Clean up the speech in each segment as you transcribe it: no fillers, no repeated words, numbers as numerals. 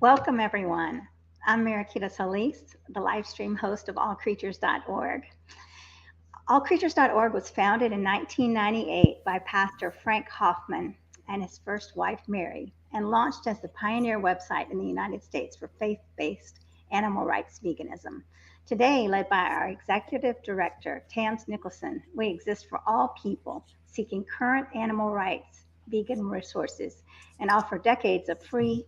Welcome, everyone. I'm Mariquita Solis, the live stream host of allcreatures.org. Allcreatures.org was founded in 1998 by Pastor Frank Hoffman and his first wife, Mary, and launched as the pioneer website in the United States for faith-based animal rights veganism. Today, led by our executive director, Tams Nicholson, we exist for all people seeking current animal rights, vegan resources, and offer decades of free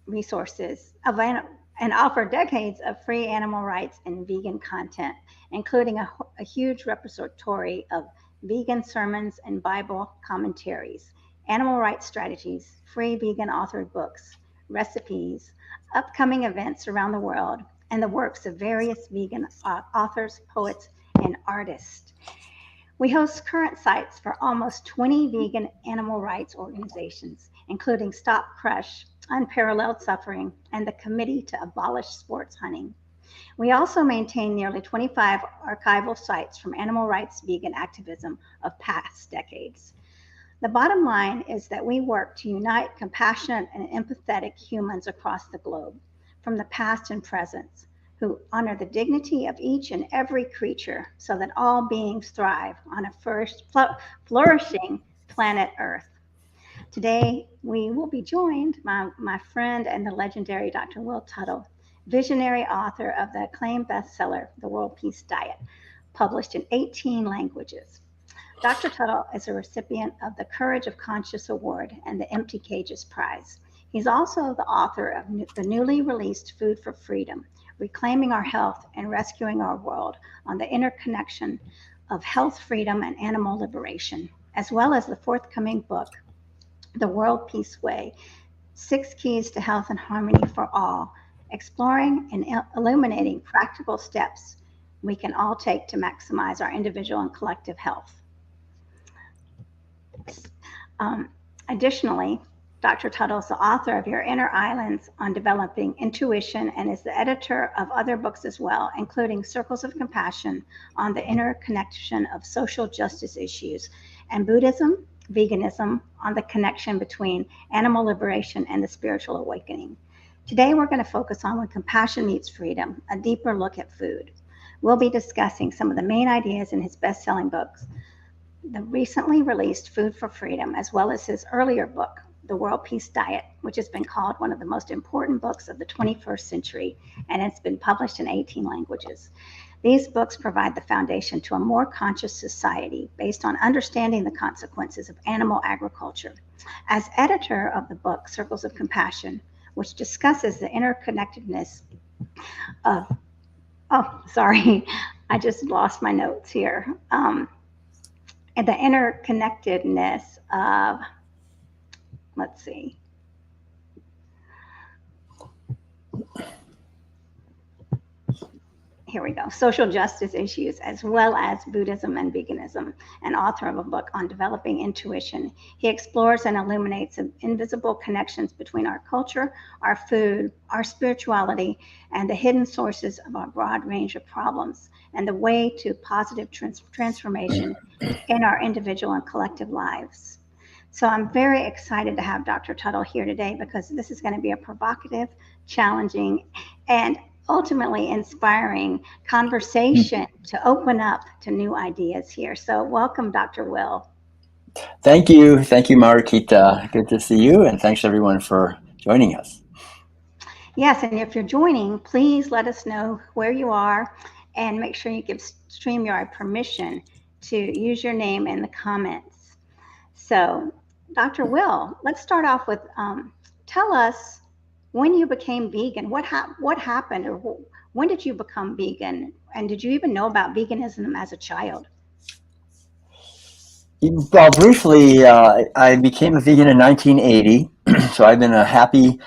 resources and offer decades of free animal rights and vegan content, including a huge repository of vegan sermons and Bible commentaries, animal rights strategies, free vegan authored books, recipes, upcoming events around the world, and the works of various vegan authors, poets, and artists. We host current sites for almost 20 vegan animal rights organizations, including Stop Crush, Unparalleled Suffering, and the Committee to Abolish Sports Hunting. We also maintain nearly 25 archival sites from animal rights vegan activism of past decades. The bottom line is that we work to unite compassionate and empathetic humans across the globe, from the past and present, who honor the dignity of each and every creature so that all beings thrive on a flourishing planet Earth. Today, we will be joined by my friend and the legendary Dr. Will Tuttle, visionary author of the acclaimed bestseller, The World Peace Diet, published in 18 languages. Dr. Tuttle is a recipient of the Courage of Conscience Award and the Empty Cages Prize. He's also the author of the newly released Food for Freedom, Reclaiming Our Health and Rescuing Our World on the Interconnection of Health, Freedom, and Animal Liberation, as well as the forthcoming book, The World Peace Way, 6 Keys to Health and Harmony for All, exploring and illuminating practical steps we can all take to maximize our individual and collective health. Additionally, Dr. Tuttle is the author of Your Inner Islands on Developing Intuition and is the editor of other books as well, including Circles of Compassion on the Interconnection of Social Justice Issues, and Buddhism, Veganism on the connection between animal liberation and the spiritual awakening. Today, we're going to focus on When Compassion Meets Freedom, a deeper look at food. We'll be discussing some of the main ideas in his best-selling books, the recently released Food for Freedom, as well as his earlier book, The World Peace Diet, which has been called one of the most important books of the 21st century, and it's been published in 18 languages. These books provide the foundation to a more conscious society based on understanding the consequences of animal agriculture. As editor of the book, Circles of Compassion, which discusses the interconnectedness of, I just lost my notes here. And the interconnectedness of, let's see. Here we go. Social justice issues, as well as Buddhism and veganism, and author of a book on developing intuition. He explores and illuminates invisible connections between our culture, our food, our spirituality, and the hidden sources of our broad range of problems, and the way to positive transformation in our individual and collective lives. So I'm very excited to have Dr. Tuttle here today because this is going to be a provocative, challenging, and ultimately inspiring conversation to open up to new ideas here. So welcome, Dr. Will. Thank you, Mariquita. Good to see you, and thanks everyone for joining us. Yes, and if you're joining, please let us know where you are and make sure you give StreamYard permission to use your name in the comments. So, Dr. Will, let's start off with, tell us when you became vegan. What happened, or when did you become vegan? And did you even know about veganism as a child? Well, briefly, I became a vegan in 1980, so I've been a happy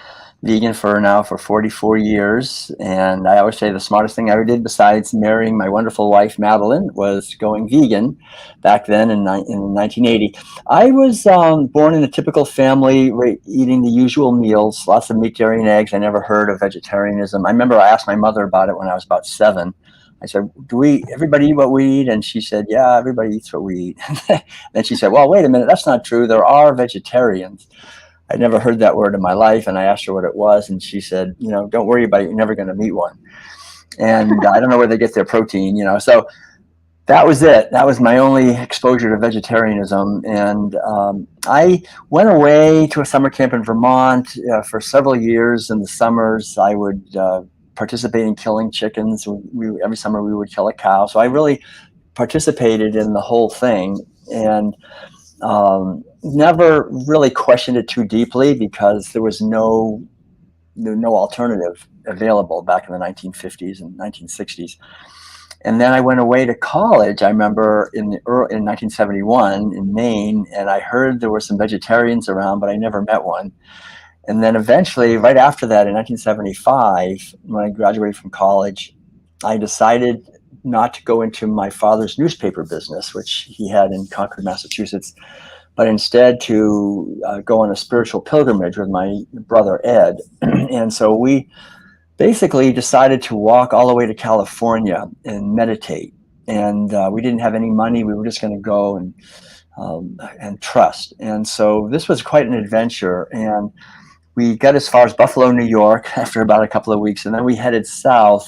vegan for 44 years, and I always say the smartest thing I ever did besides marrying my wonderful wife Madeleine was going vegan back then in 1980. I was born in a typical family, eating the usual meals, lots of meat, dairy, and eggs. I never heard of vegetarianism. I remember I asked my mother about it when I was about 7. I said, everybody eat what we eat? And she said, yeah, everybody eats what we eat. Then she said, well, wait a minute, that's not true. There are vegetarians. I'd never heard that word in my life, and I asked her what it was, and she said, don't worry about it, you're never going to meet one. And I don't know where they get their protein, So that was it. That was my only exposure to vegetarianism. And I went away to a summer camp in Vermont for several years. In the summers, I would participate in killing chickens. Every summer we would kill a cow. So I really participated in the whole thing, and never really questioned it too deeply because there was no alternative available back in the 1950s and 1960s. And then I went away to college, I remember in 1971 in Maine, and I heard there were some vegetarians around, but I never met one. And then eventually, right after that, in 1975, when I graduated from college, I decided not to go into my father's newspaper business, which he had in Concord, Massachusetts, but instead to go on a spiritual pilgrimage with my brother, Ed. And so we basically decided to walk all the way to California and meditate. And we didn't have any money. We were just going to go and trust. And so this was quite an adventure. And we got as far as Buffalo, New York after about a couple of weeks. And then we headed south.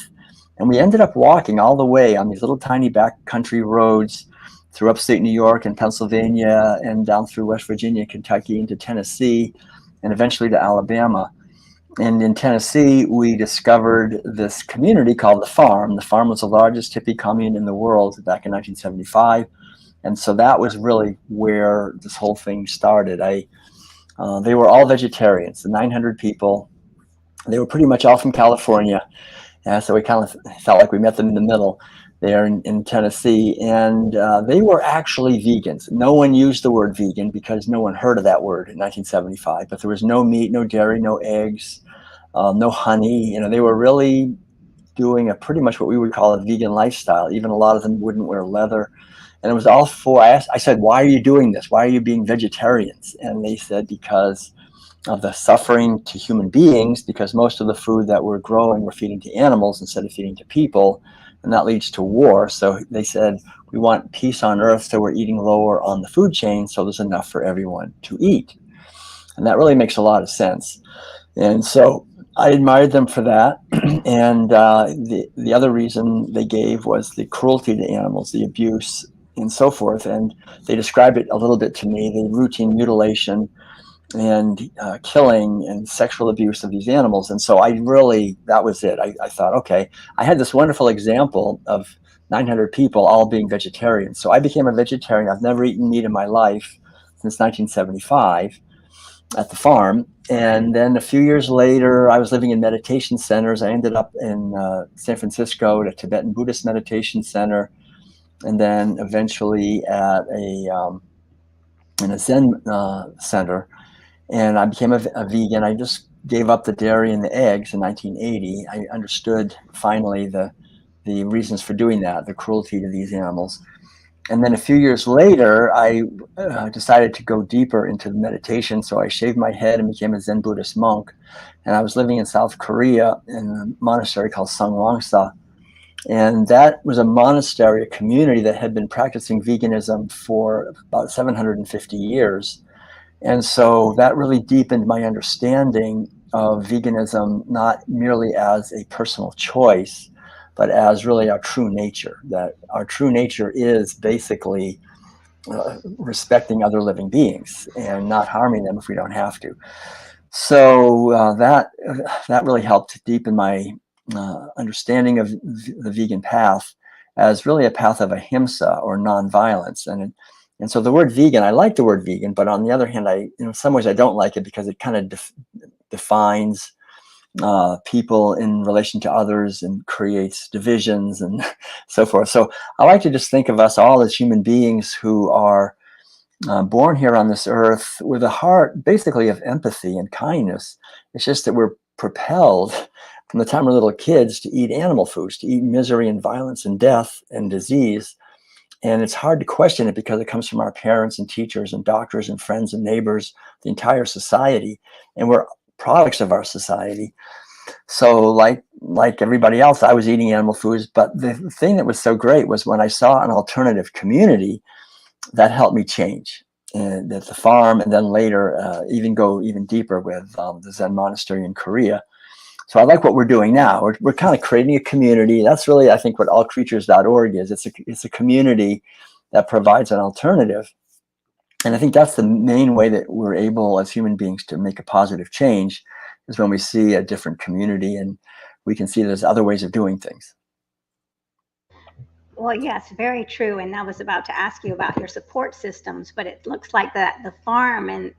And we ended up walking all the way on these little tiny backcountry roads through upstate New York and Pennsylvania and down through West Virginia, Kentucky, into Tennessee, and eventually to Alabama. And in Tennessee, we discovered this community called The Farm. The Farm was the largest hippie commune in the world back in 1975. And so that was really where this whole thing started. They were all vegetarians, the 900 people. They were pretty much all from California. So we kind of felt like we met them in the middle there in Tennessee. And they were actually vegans. No one used the word vegan because no one heard of that word in 1975. But there was no meat, no dairy, no eggs, no honey. They were really doing pretty much what we would call a vegan lifestyle. Even a lot of them wouldn't wear leather. And it was all for, I said, why are you doing this? Why are you being vegetarians? And they said, because of the suffering to human beings, because most of the food that we're growing, we're feeding to animals instead of feeding to people. And that leads to war. So they said, we want peace on earth, so we're eating lower on the food chain so there's enough for everyone to eat. And that really makes a lot of sense. And so I admired them for that. And the other reason they gave was the cruelty to animals, the abuse, and so forth. And they described it a little bit to me, the routine mutilation and killing and sexual abuse of these animals. And so that was it. I thought, okay, I had this wonderful example of 900 people all being vegetarians. So I became a vegetarian. I've never eaten meat in my life since 1975 at the farm. And then a few years later, I was living in meditation centers. I ended up in San Francisco at a Tibetan Buddhist meditation center, and then eventually at in a Zen center. And I became a vegan. I just gave up the dairy and the eggs in 1980. I understood finally the reasons for doing that, the cruelty to these animals. And then a few years later, I decided to go deeper into meditation. So I shaved my head and became a Zen Buddhist monk. And I was living in South Korea in a monastery called Sangwangsa. And that was a monastery, a community that had been practicing veganism for about 750 years. And so that really deepened my understanding of veganism, not merely as a personal choice, but as really our true nature, that our true nature is basically respecting other living beings and not harming them if we don't have to. So that really helped deepen my understanding of the vegan path as really a path of ahimsa, or nonviolence. And so the word vegan, I like the word vegan, but on the other hand, in some ways I don't like it because it kind of defines people in relation to others and creates divisions and so forth. So I like to just think of us all as human beings who are born here on this earth with a heart basically of empathy and kindness. It's just that we're propelled from the time we're little kids to eat animal foods, to eat misery and violence and death and disease. And it's hard to question it because it comes from our parents and teachers and doctors and friends and neighbors, the entire society. And we're products of our society. So like everybody else, I was eating animal foods. But the thing that was so great was when I saw an alternative community that helped me change. at the farm, and then later even go even deeper with the Zen monastery in Korea. So I like what we're doing now. We're kind of creating a community. That's really, I think, what allcreatures.org is. It's a community that provides an alternative. And I think that's the main way that we're able as human beings to make a positive change, is when we see a different community and we can see there's other ways of doing things. Well, yes, very true. And I was about to ask you about your support systems, but it looks like that the farm and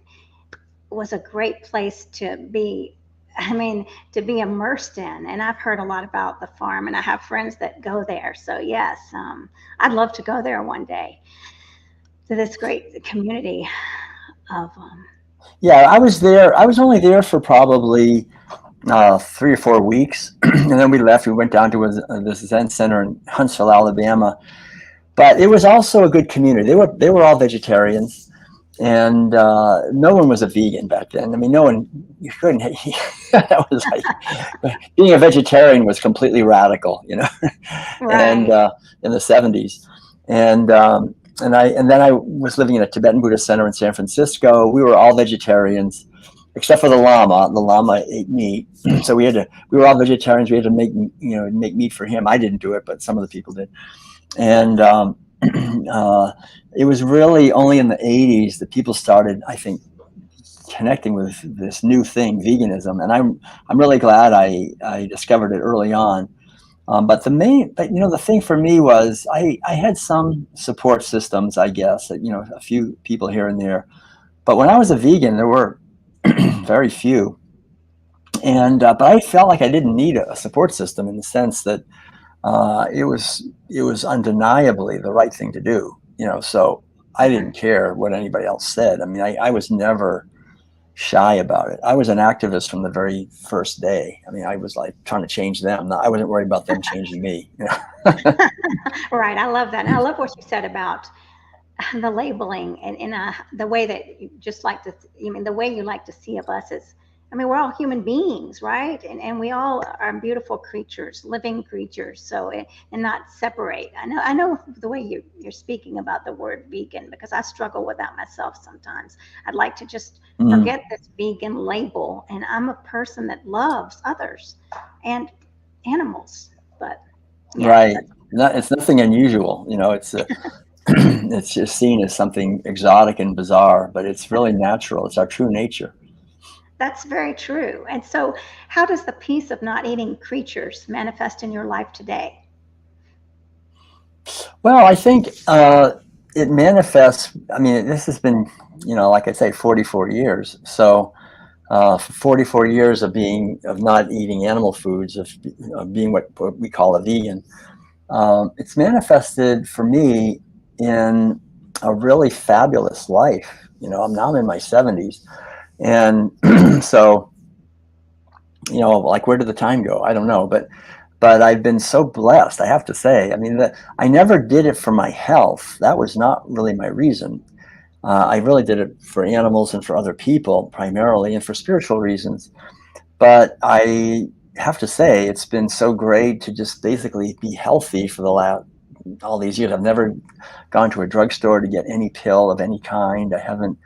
was a great place to be. I mean, to be immersed in. And I've heard a lot about the farm, and I have friends that go there. So yes, I'd love to go there one day to this great community of. Yeah, I was there. I was only there for probably 3 or 4 weeks, and then we left. We went down to this Zen center in Huntsville, Alabama. But it was also a good community. They were all vegetarians, and no one was a vegan back then. I mean, no one. You couldn't. That was like being a vegetarian was completely radical, you know. Right. And in the 70s, and then I was living in a Tibetan Buddhist center in San Francisco. We were all vegetarians, except for the lama. The lama ate meat, so we were all vegetarians. We had to make meat for him. I didn't do it, but some of the people did. And it was really only in the 80s that people started, I think, connecting with this new thing, veganism. And I'm really glad I discovered it early on. But the thing for me was I had some support systems, I guess, a few people here and there. But when I was a vegan, there were very few. And but I felt like I didn't need a support system, in the sense that it was undeniably the right thing to do, so I didn't care what anybody else said. I mean, I was never shy about it. I was an activist from the very first day. I mean, I was like trying to change them. I wasn't worried about them changing me. Right. I love that. And I love what you said about the labeling and the way that you just like to, the way you like to see of us is, we're all human beings, right? And we all are beautiful creatures, living creatures. So, and not separate. I know the way you're speaking about the word vegan, because I struggle with that myself sometimes. I'd like to just forget this vegan label. And I'm a person that loves others and animals, but. Yeah, right. It's nothing unusual. It's just seen as something exotic and bizarre, but it's really natural. It's our true nature. That's very true. And so, how does the peace of not eating creatures manifest in your life today? Well, I think it manifests. I mean, this has been, like I say, 44 years. So, for 44 years of not eating animal foods, of being what we call a vegan, it's manifested for me in a really fabulous life. I'm now in my 70s. And so, like, where did the time go? I don't know, but I've been so blessed, I have to say. I mean, I never did it for my health. That was not really my reason. I really did it for animals and for other people primarily, and for spiritual reasons. But I have to say, it's been so great to just basically be healthy for all these years. I've never gone to a drugstore to get any pill of any kind. I haven't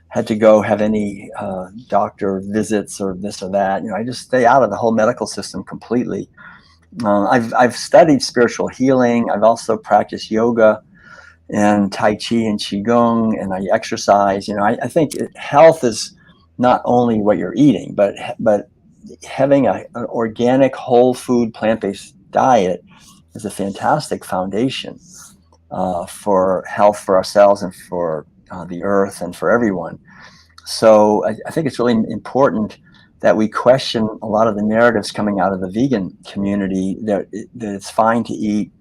had to go have any doctor visits or this or that. I just stay out of the whole medical system completely. I've studied spiritual healing. I've also practiced yoga and Tai Chi and Qigong, and I exercise. I think health is not only what you're eating, but having an organic, whole food, plant-based diet is a fantastic foundation for health for ourselves and for the earth and for everyone. So I think it's really important that we question a lot of the narratives coming out of the vegan community that it's fine to eat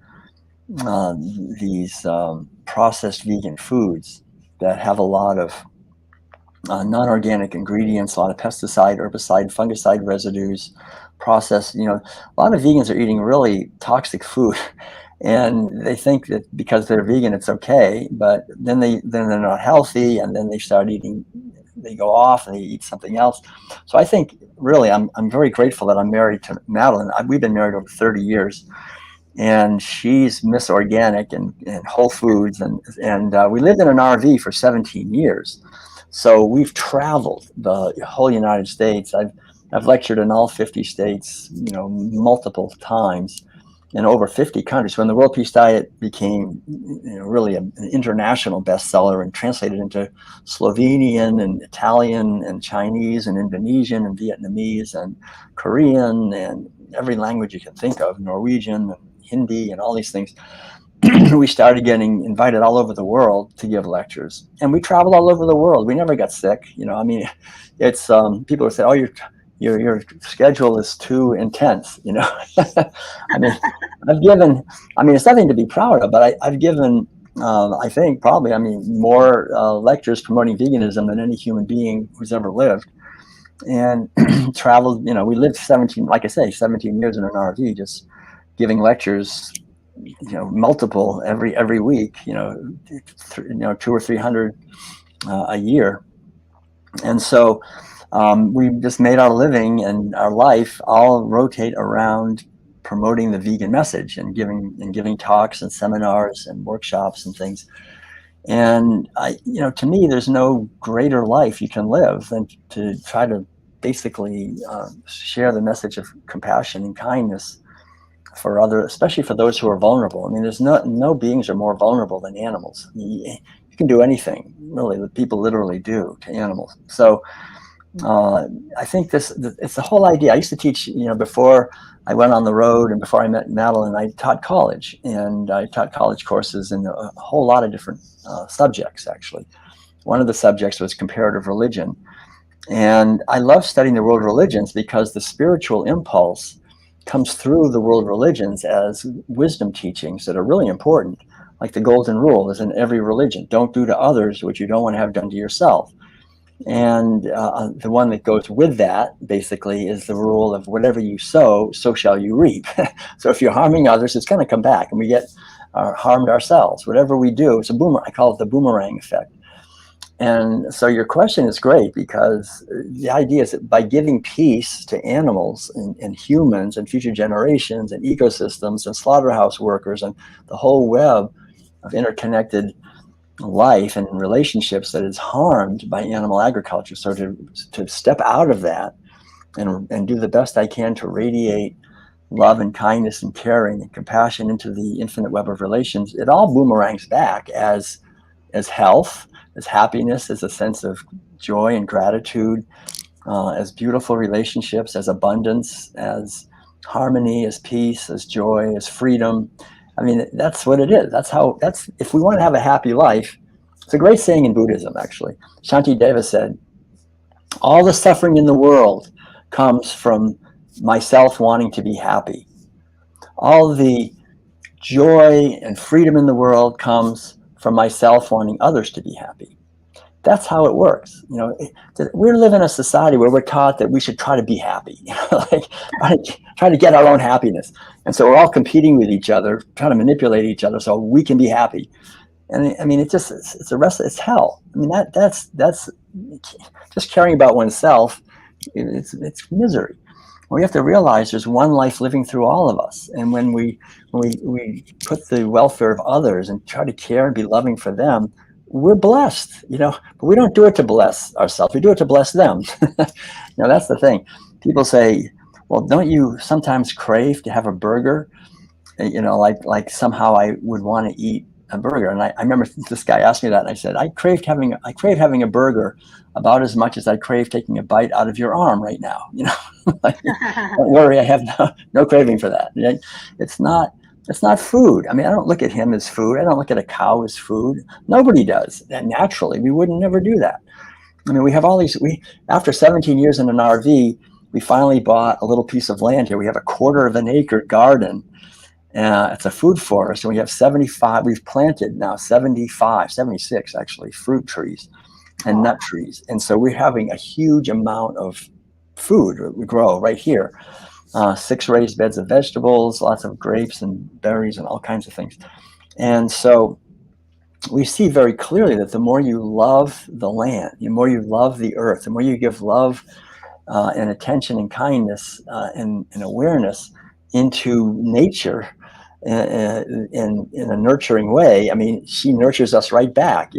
these processed vegan foods that have a lot of non-organic ingredients, a lot of pesticide, herbicide, fungicide residues, processed. A lot of vegans are eating really toxic food. And they think that because they're vegan, it's okay, but then they're not healthy, and then they go off and they eat something else. So I think really I'm very grateful that I'm married to Madeleine. We've been married over 30 years, and she's Miss Organic and Whole Foods, and we lived in an RV for 17 years. So we've traveled the whole United States. I've lectured in all 50 states, multiple times, in over 50 countries. When the World Peace Diet became, really an international bestseller and translated into Slovenian and Italian and Chinese and Indonesian and Vietnamese and Korean and every language you can think of, Norwegian and Hindi and all these things, we started getting invited all over the world to give lectures, and we traveled all over the world. We never got sick. I mean, it's people would say, "Oh, your schedule is too intense." I mean, I've given. I mean, it's nothing to be proud of, but I've given. I think probably, more lectures promoting veganism than any human being who's ever lived, and traveled. We lived 17, like I say, 17 years in an RV, just giving lectures, multiple every week, 200 or 300 a year. And so we just made our living and our life all rotate around promoting the vegan message and giving talks and seminars and workshops and things. And to me, there's no greater life you can live than to try to basically share the message of compassion and kindness for others, especially for those who are vulnerable. I mean, there's no beings are more vulnerable than animals. You can do anything, really, that people literally do to animals. So I think it's the whole idea. I used to teach, before I went on the road and before I met Madeleine, I taught college, and I taught college courses in a whole lot of different subjects, actually. One of the subjects was comparative religion. And I love studying the world religions because the spiritual impulse comes through the world religions as wisdom teachings that are really important, like the golden rule is in every religion: don't do to others what you don't want to have done to yourself. And the one that goes with that basically is the rule of whatever you sow, so shall you reap. So if you're harming others, it's going to come back, and we get harmed ourselves. Whatever we do, it's a boomerang. I call it the boomerang effect. And so your question is great, because the idea is that by giving peace to animals and humans and future generations and ecosystems and slaughterhouse workers and the whole web of interconnected life and relationships that is harmed by animal agriculture. So to step out of that and do the best I can to radiate love and kindness and caring and compassion into the infinite web of relations, it all boomerangs back as health, as happiness, as a sense of joy and gratitude, as beautiful relationships, as abundance, as harmony, as peace, as joy, as freedom. I mean, that's what it is. If we want to have a happy life, it's a great saying in Buddhism, actually. Shantideva said, all the suffering in the world comes from myself wanting to be happy. All the joy and freedom in the world comes from myself wanting others to be happy. That's how it works. We live in a society where we're taught that we should try to be happy, like try to get our own happiness. And so we're all competing with each other, trying to manipulate each other so we can be happy. And I mean, it's hell. I mean, that's just caring about oneself. It's misery. We have to realize there's one life living through all of us, and when we put the welfare of others and try to care and be loving for them, we're blessed. But we don't do it to bless ourselves. We do it to bless them. That's the thing. People say, "Well, don't you sometimes crave to have a burger?" Like somehow I would want to eat a burger. And I remember this guy asked me that, and I said, I crave having a burger about as much as I crave taking a bite out of your arm right now. Don't worry, I have no craving for that. It's not food. I mean, I don't look at him as food. I don't look at a cow as food. Nobody does. And naturally, we wouldn't never do that. I mean, we have all these, after 17 years in an RV, we finally bought a little piece of land here. We have a 1/4 acre garden. It's a food forest, and we have 75, we've planted now 76 actually, fruit trees and nut trees. And so we're having a huge amount of food we grow right here. 6 raised beds of vegetables, lots of grapes and berries and all kinds of things. And so we see very clearly that the more you love the land, the more you love the earth, the more you give love and attention and kindness and awareness into nature, in a nurturing way. I mean, she nurtures us right back.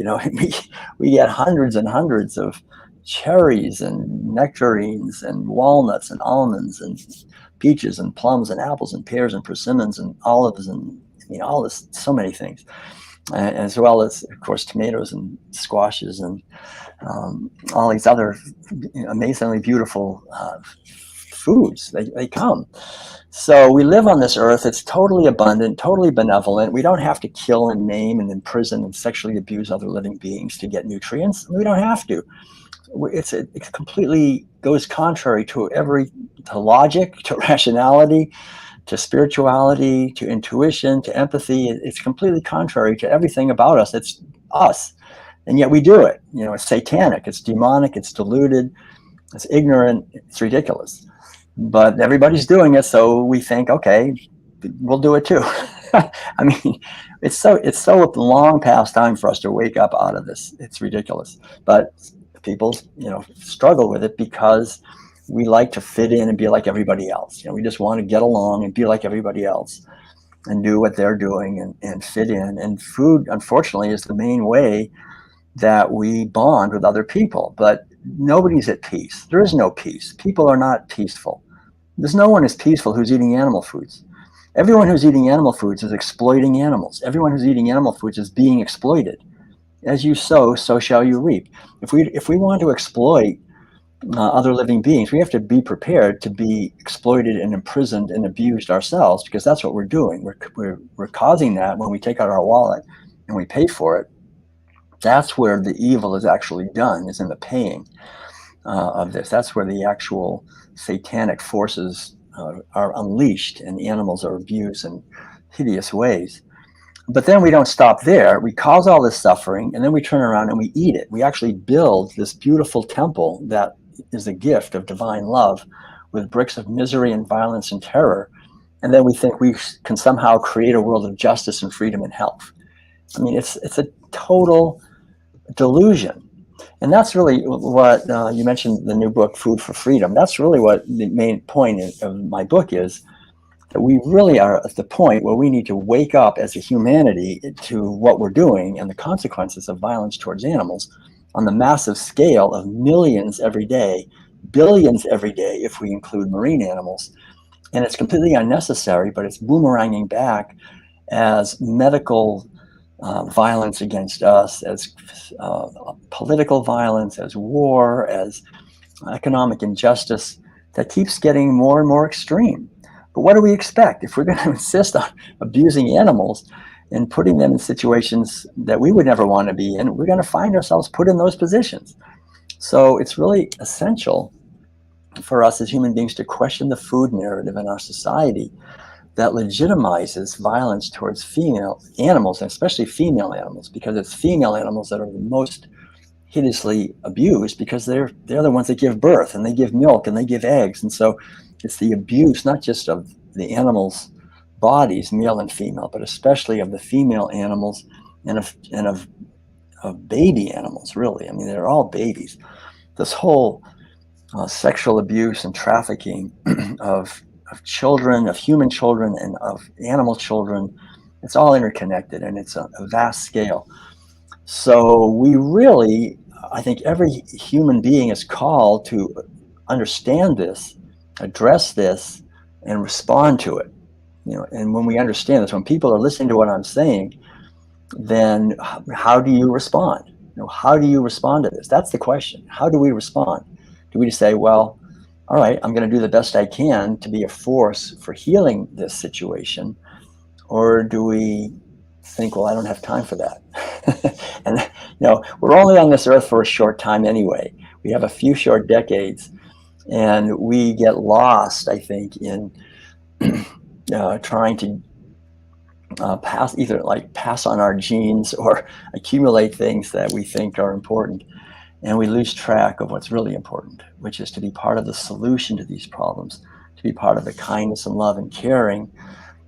We get hundreds and hundreds of cherries and nectarines and walnuts and almonds and peaches and plums and apples and pears and persimmons and olives and all this, so many things, as well as, of course, tomatoes and squashes and all these other amazingly beautiful foods. They come. So we live on this earth. It's totally abundant, totally benevolent. We don't have to kill and maim and imprison and sexually abuse other living beings to get nutrients. We don't have to. It completely goes contrary to logic, to rationality, to spirituality, to intuition, to empathy. It's completely contrary to everything about us. It's us. And yet we do it. It's satanic, it's demonic, it's deluded, it's ignorant, it's ridiculous. But everybody's doing it, so we think, okay, we'll do it too. I mean, it's so long past time for us to wake up out of this. It's ridiculous. But people, struggle with it because we like to fit in and be like everybody else. We just want to get along and be like everybody else and do what they're doing and fit in. And food, unfortunately, is the main way that we bond with other people. But nobody's at peace. There is no peace. People are not peaceful. There's no one is peaceful who's eating animal foods. Everyone who's eating animal foods is exploiting animals. Everyone who's eating animal foods is being exploited. As you sow, so shall you reap. If we want to exploit other living beings, we have to be prepared to be exploited and imprisoned and abused ourselves, because that's what we're doing. We're causing that when we take out our wallet and we pay for it. That's where the evil is actually done, is in the paying of this. That's where the actual satanic forces are unleashed and animals are abused in hideous ways. But then we don't stop there. We cause all this suffering, and then we turn around and we eat it. We actually build this beautiful temple that is a gift of divine love with bricks of misery and violence and terror. And then we think we can somehow create a world of justice and freedom and health. I mean, it's a total delusion. And that's really what you mentioned, the new book, Food for Freedom. That's really what the main point of my book is, that we really are at the point where we need to wake up as a humanity to what we're doing and the consequences of violence towards animals on the massive scale of millions every day, billions every day if we include marine animals. And it's completely unnecessary, but it's boomeranging back as medical violence against us, as political violence, as war, as economic injustice that keeps getting more and more extreme. But what do we expect? If we're going to insist on abusing animals and putting them in situations that we would never want to be in, we're going to find ourselves put in those positions. So it's really essential for us as human beings to question the food narrative in our society that legitimizes violence towards female animals, and especially female animals, because it's female animals that are the most hideously abused, because they're the ones that give birth and they give milk and they give eggs. And so it's the abuse, not just of the animals' bodies, male and female, but especially of the female animals and of baby animals, really. I mean, they're all babies. This whole sexual abuse and trafficking of children, of human children, and of animal children, it's all interconnected, and it's a vast scale. So we really, I think every human being is called to understand this, address this, and respond to it. And when we understand this, when people are listening to what I'm saying, then how do you respond? How do you respond to this? That's the question. How do we respond? Do we just say, well, all right, I'm going to do the best I can to be a force for healing this situation? Or do we think, well, I don't have time for that? And, we're only on this earth for a short time anyway. We have a few short decades, and we get lost, I think, in trying to pass on our genes or accumulate things that we think are important. And we lose track of what's really important, which is to be part of the solution to these problems, to be part of the kindness and love and caring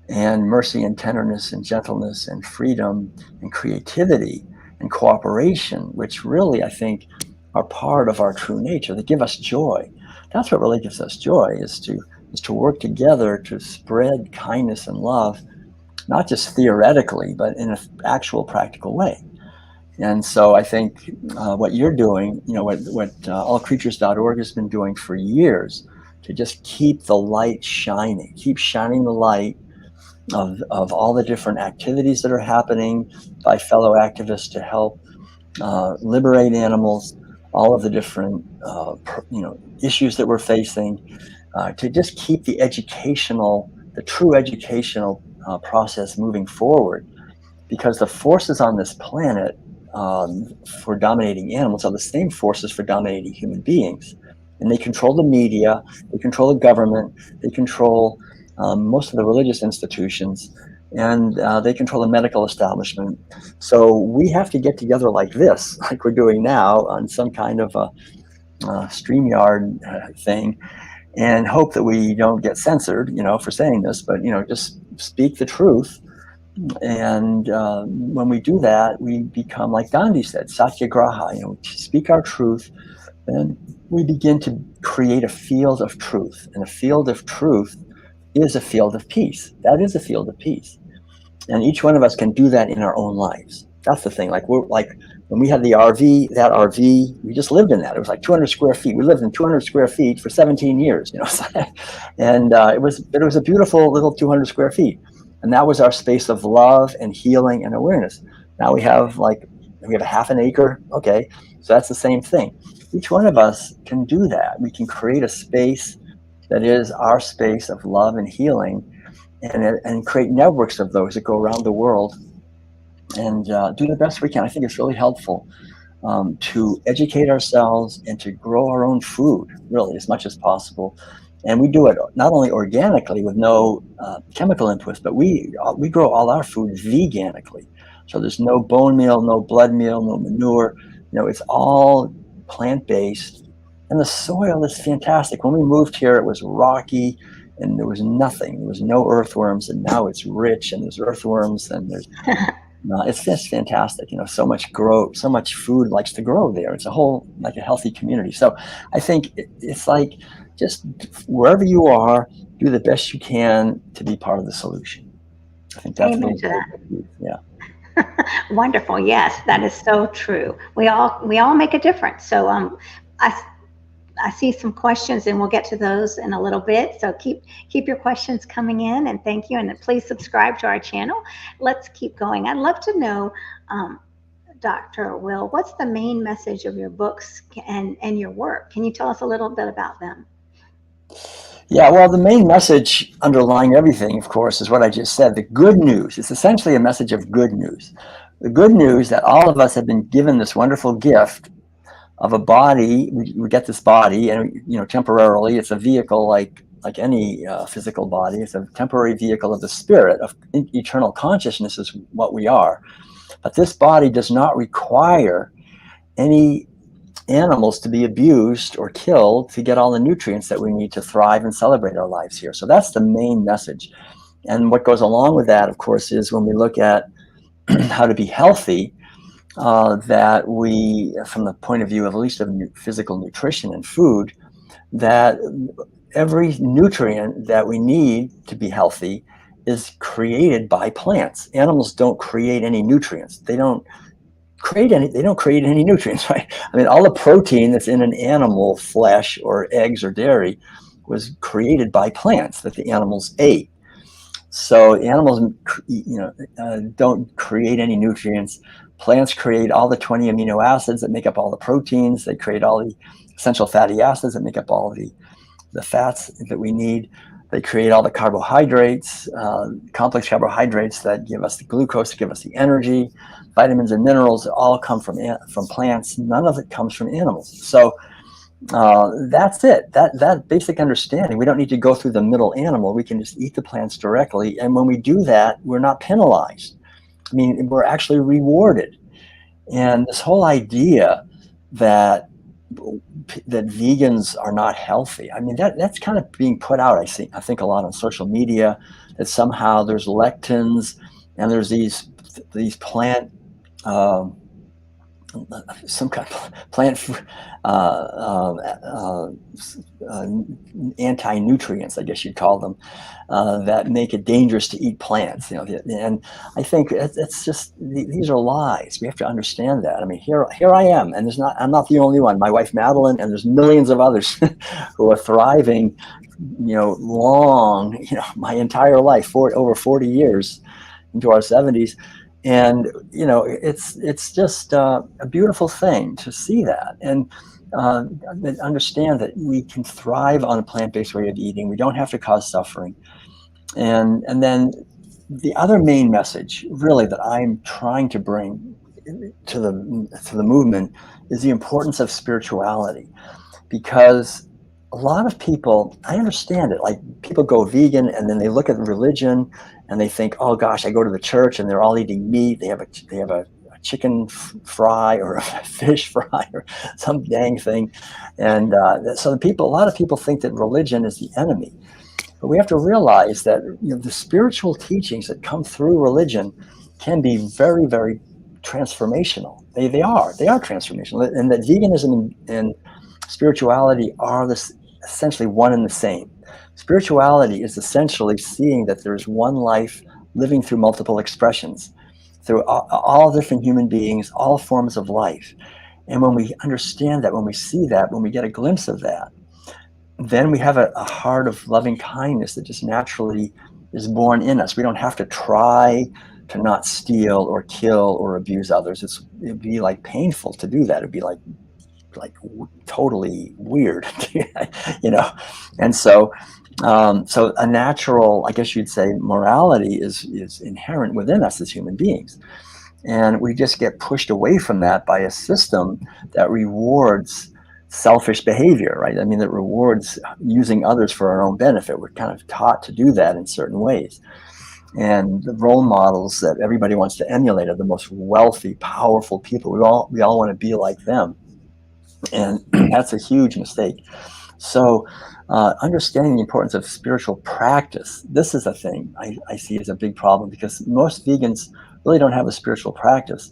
and mercy and tenderness and gentleness and freedom and creativity and cooperation, which really, I think, are part of our true nature, that give us joy. That's what really gives us joy, is to work together to spread kindness and love not just theoretically, but in an actual practical way. And so I think what you're doing, what allcreatures.org has been doing for years, to just keep the light shining, keep shining the light of all the different activities that are happening by fellow activists to help liberate animals, all of the different issues that we're facing, to just keep the true educational process moving forward, because the forces on this planet for dominating animals are the same forces for dominating human beings. And they control the media, they control the government, they control most of the religious institutions, and they control the medical establishment. So we have to get together like this, like we're doing now on some kind of a StreamYard thing, and hope that we don't get censored, for saying this, but, just speak the truth. And when we do that, we become, like Gandhi said, satyagraha, speak our truth, and we begin to create a field of truth. And a field of truth is a field of peace. That is a field of peace. And each one of us can do that in our own lives. That's the thing. Like when we had the RV, that RV, we just lived in that. It was like 200 square feet. We lived in 200 square feet for 17 years, and it was a beautiful little 200 square feet. And that was our space of love and healing and awareness. Now we have a half an acre. Okay. So that's the same thing. Each one of us can do that. We can create a space that is our space of love and healing, and create networks of those that go around the world, and do the best we can. I think it's really helpful to educate ourselves and to grow our own food, really, as much as possible. And we do it not only organically with no chemical inputs, but we grow all our food veganically. So there's no bone meal, no blood meal, no manure. It's all plant-based. And the soil is fantastic. When we moved here, it was rocky and there was nothing. There was no earthworms, and now it's rich, and there's earthworms, and there's it's just fantastic. So much food likes to grow there. It's like a healthy community. So I think it's like, just wherever you are, do the best you can to be part of the solution. I think that's Amen to that. Yeah. Wonderful. Yes, that is so true. We all make a difference. So I see some questions, and we'll get to those in a little bit. So keep your questions coming in, and thank you. And please subscribe to our channel. Let's keep going. I'd love to know, Dr. Will, what's the main message of your books and your work? Can you tell us a little bit about them? Yeah, well, the main message underlying everything, of course, is what I just said. The good news. It's essentially a message of good news. The good news that all of us have been given this wonderful gift of a body. We get this body, and temporarily, it's a vehicle like any physical body. It's a temporary vehicle of the spirit. Of eternal consciousness is what we are. But this body does not require any animals to be abused or killed to get all the nutrients that we need to thrive and celebrate our lives here. So that's the main message. And what goes along with that, of course, is when we look at how to be healthy, that we, from the point of view of at least of physical nutrition and food, that every nutrient that we need to be healthy is created by plants. Animals don't create any nutrients. They don't create any nutrients, right? I mean, all the protein that's in an animal flesh or eggs or dairy was created by plants that the animals ate. So animals, don't create any nutrients. Plants create all the 20 amino acids that make up all the proteins. They create all the essential fatty acids that make up all the fats that we need. They create all the carbohydrates, complex carbohydrates that give us the glucose, to give us the energy. Vitamins and minerals all come from plants. None of it comes from animals. So that's it. That basic understanding. We don't need to go through the middle animal. We can just eat the plants directly. And when we do that, we're not penalized. I mean, we're actually rewarded. And this whole idea that vegans are not healthy, I mean, that's kind of being put out, I think a lot on social media, that somehow there's lectins and there's these plant some kind of plant anti-nutrients, I guess you'd call them, that make it dangerous to eat plants. And I think it's just, these are lies. We have to understand that. I mean, here I am, and I'm not the only one. My wife Madeleine, and there's millions of others who are thriving, long, my entire life, over 40 years into our 70s. And it's just a beautiful thing to see that, and understand that we can thrive on a plant-based way of eating. We don't have to cause suffering. And then the other main message, really, that I'm trying to bring to the movement is the importance of spirituality, because a lot of people, I understand it, like people go vegan and then they look at religion and they think, oh gosh, I go to the church and they're all eating meat. They have a chicken fry or a fish fry or some dang thing. And so a lot of people think that religion is the enemy. But we have to realize that the spiritual teachings that come through religion can be very, very transformational. They are transformational. And that veganism and spirituality are essentially one and the same. Spirituality is essentially seeing that there's one life living through multiple expressions, through all different human beings, all forms of life. And when we understand that, when we see that, when we get a glimpse of that, then we have a heart of loving kindness that just naturally is born in us. We don't have to try to not steal or kill or abuse others. It'd be like painful to do that. It'd be like totally weird, and so a natural, I guess you'd say, morality is inherent within us as human beings, and we just get pushed away from that by a system that rewards selfish behavior, right? I mean, that rewards using others for our own benefit. We're kind of taught to do that in certain ways. And the role models that everybody wants to emulate are the most wealthy, powerful people. We all want to be like them. And that's a huge mistake. So understanding the importance of spiritual practice, this is a thing I see as a big problem, because most vegans really don't have a spiritual practice.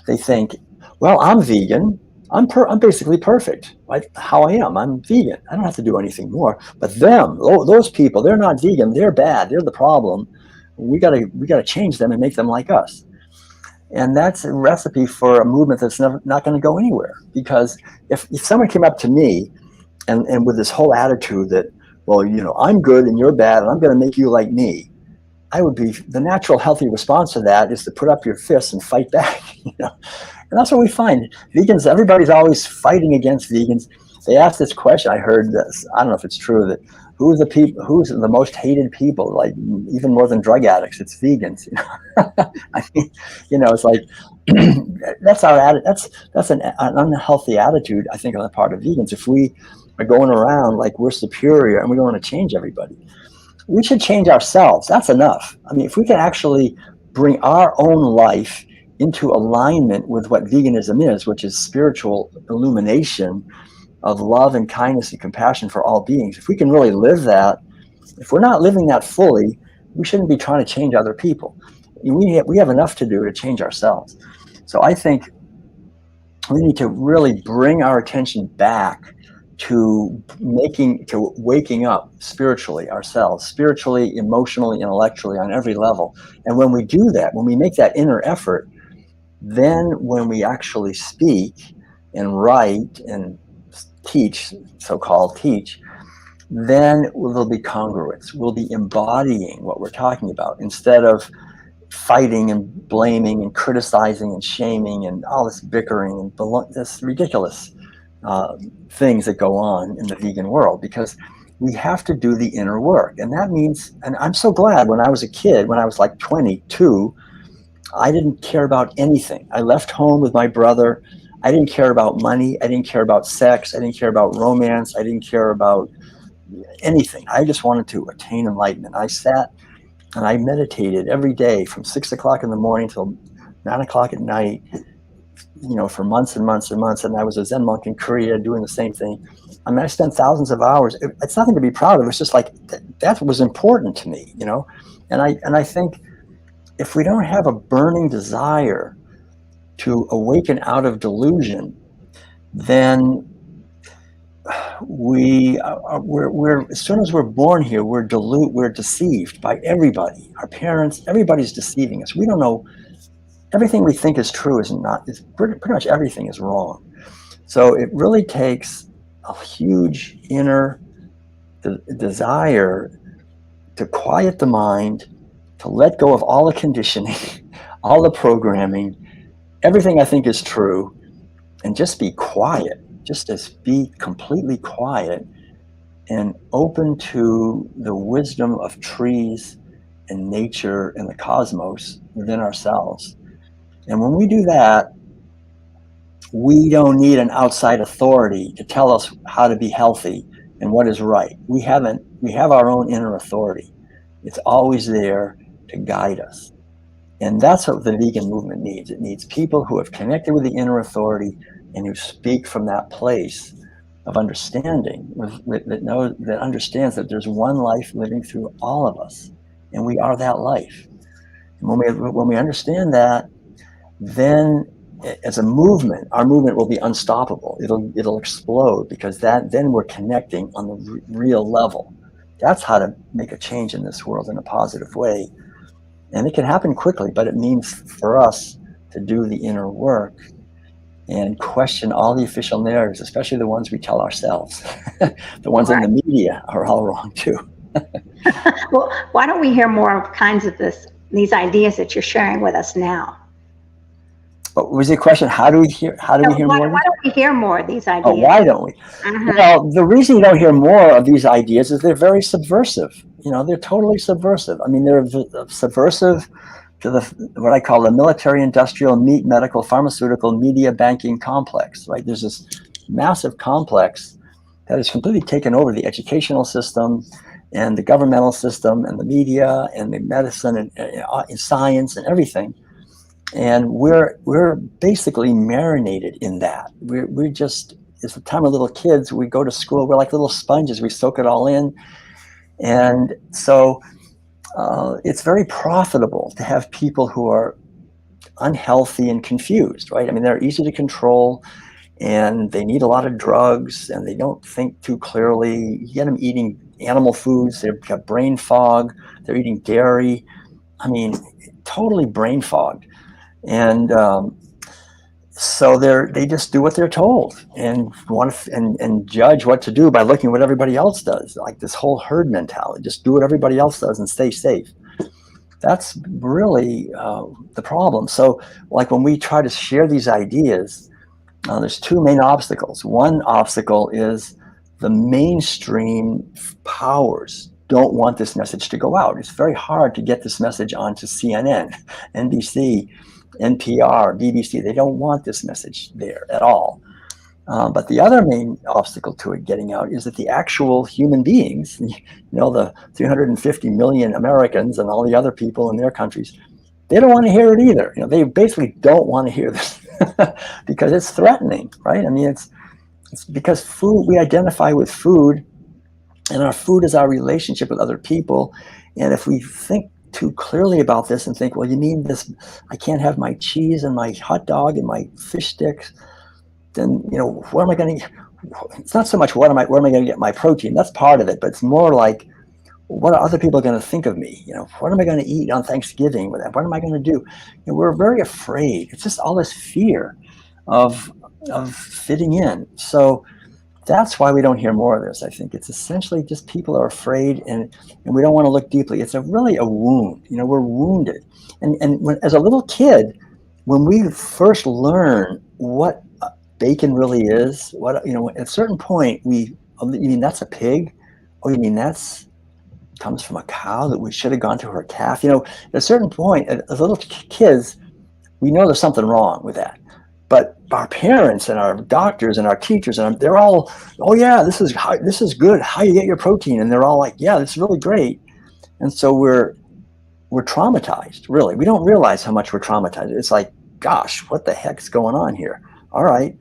They think, well, I'm vegan. I'm basically perfect, like how I am. I'm vegan. I don't have to do anything more. But those people, they're not vegan. They're bad. They're the problem. We gotta change them and make them like us. And that's a recipe for a movement that's not going to go anywhere. Because if someone came up to me and with this whole attitude that, well, I'm good and you're bad and I'm going to make you like me, the natural healthy response to that is to put up your fists and fight back. And that's what we find. Vegans, everybody's always fighting against vegans. They asked this question, I heard this, I don't know if it's true, that who's the most hated people, like even more than drug addicts? It's vegans. I mean, it's like that's our that's an unhealthy attitude, I think, on the part of vegans. If we are going around like we're superior and we don't want to change everybody, we should change ourselves. That's enough. I mean, if we can actually bring our own life into alignment with what veganism is, which is spiritual illumination of love and kindness and compassion for all beings. If we can really live that, if we're not living that fully, we shouldn't be trying to change other people. We have enough to do to change ourselves. So I think we need to really bring our attention back to waking up spiritually ourselves, spiritually, emotionally, intellectually, on every level. And when we do that, when we make that inner effort, then when we actually speak and write and teach, so-called teach, then there'll be congruence. We'll be embodying what we're talking about, instead of fighting and blaming and criticizing and shaming and all this bickering and this ridiculous things that go on in the vegan world, because we have to do the inner work. And that means, and I'm so glad, when I was a kid, when I was like 22, I didn't care about anything. I left home with my brother. I didn't care about money. I didn't care about sex. I didn't care about romance. I didn't care about anything. I just wanted to attain enlightenment. I sat and I meditated every day from 6 o'clock in the morning till 9 o'clock at night, for months and months and months. And I was a Zen monk in Korea doing the same thing. I mean, I spent thousands of hours. It's nothing to be proud of. It's just like that was important to me, And I think if we don't have a burning desire to awaken out of delusion, then we're as soon as we're born here, we're deceived by everybody. Our parents, everybody's deceiving us. We don't know. Everything we think is true is pretty much everything is wrong. So it really takes a huge inner desire to quiet the mind, to let go of all the conditioning, all the programming, everything I think is true, and just be quiet, be completely quiet and open to the wisdom of trees and nature and the cosmos within ourselves. And when we do that, we don't need an outside authority to tell us how to be healthy and what is right. We have our own inner authority. It's always there to guide us. And that's what the vegan movement needs. It needs people who have connected with the inner authority and who speak from that place of understanding, that understands that there's one life living through all of us, and we are that life. And when we understand that, then as a movement, our movement will be unstoppable. It'll explode, because then we're connecting on the real level. That's how to make a change in this world in a positive way. And it can happen quickly, but it means for us to do the inner work and question all the official narratives, especially the ones we tell ourselves. The ones in the media are all wrong too. Well, why don't we hear more of kinds of these ideas that you're sharing with us now? What was the question? How do we hear more? Why don't we hear more of these ideas? Oh, why don't we? Mm-hmm. Well, the reason you don't hear more of these ideas is they're very subversive. They're totally subversive. I mean, they're subversive to what I call the military, industrial, meat, medical, pharmaceutical, media, banking complex, right? There's this massive complex that has completely taken over the educational system and the governmental system and the media and the medicine and science and everything. And we're basically marinated in that. We're just, as the time of little kids, we go to school, we're like little sponges, we soak it all in. And so it's very profitable to have people who are unhealthy and confused, right? I mean, they're easy to control, and they need a lot of drugs, and they don't think too clearly. You get them eating animal foods, they've got brain fog, they're eating dairy. I mean, totally brain fogged. And so they just do what they're told and and judge what to do by looking at what everybody else does, like this whole herd mentality. Just do what everybody else does and stay safe. That's really the problem. So, like when we try to share these ideas, there's two main obstacles. One obstacle is the mainstream powers don't want this message to go out. It's very hard to get this message onto CNN, NBC, NPR, BBC. They don't want this message there at all. But the other main obstacle to it getting out is that the actual human beings, the 350 million Americans and all the other people in their countries, they don't want to hear it either. They basically don't want to hear this because it's threatening, right? I mean, it's because food, we identify with food, and our food is our relationship with other people. And if we think too clearly about this and think, well, you mean this, I can't have my cheese and my hot dog and my fish sticks, then where am I going to, it's not so much where am I going to get my protein. That's part of it, but it's more like, what are other people going to think of me? What am I going to eat on Thanksgiving? What am I going to do? We're very afraid. It's just all this fear of fitting in. So that's why we don't hear more of this. I think it's essentially just people are afraid, and we don't want to look deeply. It's really a wound. We're wounded. And as a little kid, when we first learn what bacon really is, at a certain point, you mean that's a pig? Oh, you mean that's comes from a cow that we should have gone to her calf? At a certain point, as little kids, we know there's something wrong with that. But our parents and our doctors and our teachers, they're all, oh yeah, this is good. How you get your protein? And they're all like, yeah, this is really great. And so we're traumatized. Really, we don't realize how much we're traumatized. It's like, gosh, what the heck's going on here? All right,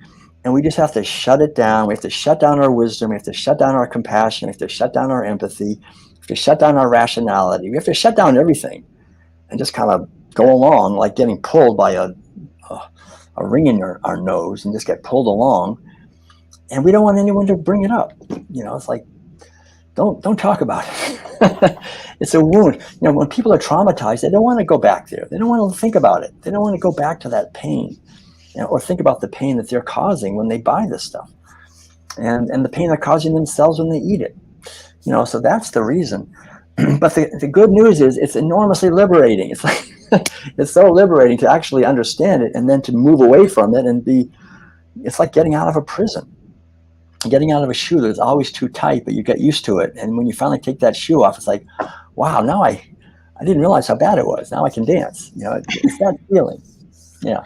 and we just have to shut it down. We have to shut down our wisdom. We have to shut down our compassion. We have to shut down our empathy. We have to shut down our rationality. We have to shut down everything, and just kind of go along like getting pulled by a ring in our nose and just get pulled along, and we don't want anyone to bring it up. It's like, don't talk about it. It's a wound. When people are traumatized, they don't want to go back there. They don't want to think about it. They don't want to go back to that pain, or think about the pain that they're causing when they buy this stuff, and the pain they're causing themselves when they eat it. So that's the reason. But the good news is it's enormously liberating. It's like it's so liberating to actually understand it, and then to move away from it and it's like getting out of a prison. Getting out of a shoe that's always too tight, but you get used to it. And when you finally take that shoe off, it's like, wow, now I didn't realize how bad it was. Now I can dance. It's that feeling. Yeah.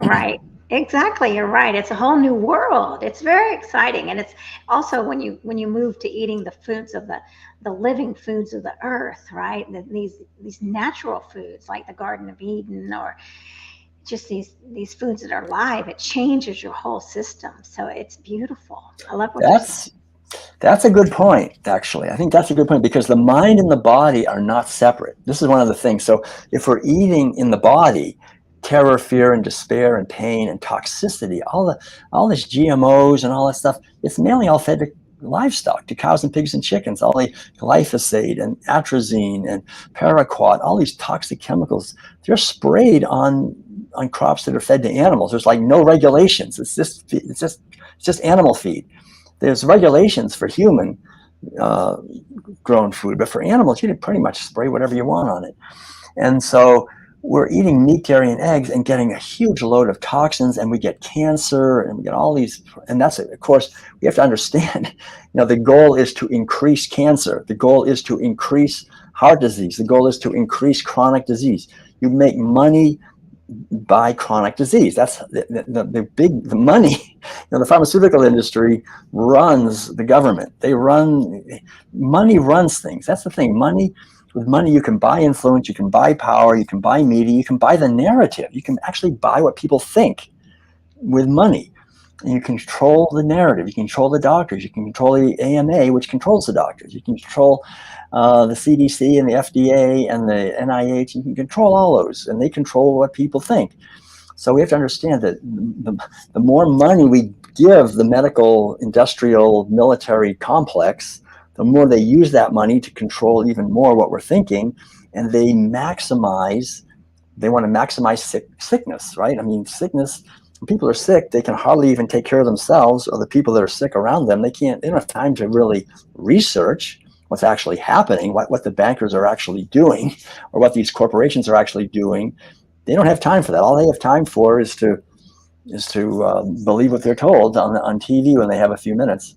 Right. Exactly. You're right. It's a whole new world. It's very exciting. And it's also when you move to eating the foods of the living foods of the earth, right? These natural foods like the Garden of Eden, or just these foods that are live, it changes your whole system. So it's beautiful. I love what you're saying. That's a good point, actually. I think that's a good point, because the mind and the body are not separate. This is one of the things. So if we're eating in the body, terror, fear, and despair, and pain, and toxicity, all this GMOs and all that stuff, it's mainly all fed to livestock, to cows and pigs and chickens. All the glyphosate and atrazine and paraquat, all these toxic chemicals, they're sprayed on crops that are fed to animals. There's like no regulations. It's just animal feed. There's regulations for human grown food, but for animals, you can pretty much spray whatever you want on it. And so we're eating meat, dairy, and eggs and getting a huge load of toxins, and we get cancer, and we get all these. And that's, of course, we have to understand, the goal is to increase cancer. The goal is to increase heart disease. The goal is to increase chronic disease. You make money by chronic disease. That's the money. The pharmaceutical industry runs the government. Money runs things. That's the thing. With money, you can buy influence, you can buy power, you can buy media, you can buy the narrative. You can actually buy what people think with money. And you control the narrative. You control the doctors. You can control the AMA, which controls the doctors. You can control the CDC and the FDA and the NIH. You can control all those, and they control what people think. So we have to understand that the more money we give the medical, industrial, military complex, the more they use that money to control even more what we're thinking, and they want to maximize sickness, right? I mean, sickness, when people are sick, they can hardly even take care of themselves, or the people that are sick around them. They don't have time to really research what's actually happening, what the bankers are actually doing, or what these corporations are actually doing. They don't have time for that. All they have time for is to believe what they're told on TV when they have a few minutes.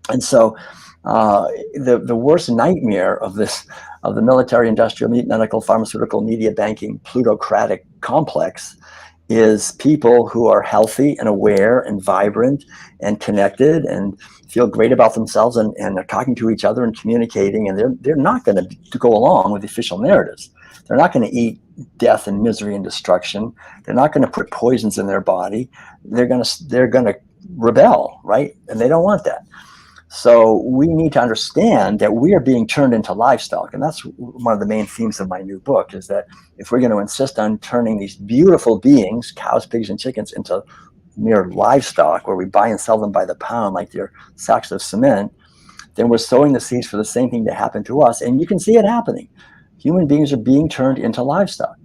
And so the worst nightmare of the military, industrial, medical, pharmaceutical, media, banking, plutocratic complex is people who are healthy and aware and vibrant and connected and feel great about themselves and are talking to each other and communicating, and they're not going to go along with the official narratives. They're not going to eat death and misery and destruction. They're not going to put poisons in their body. They're going to rebel, right? And they don't want that. So we need to understand that we are being turned into livestock. And that's one of the main themes of my new book, is that if we're going to insist on turning these beautiful beings, cows, pigs, and chickens, into mere livestock, where we buy and sell them by the pound like they're sacks of cement, then we're sowing the seeds for the same thing to happen to us. And you can see it happening. Human beings are being turned into livestock.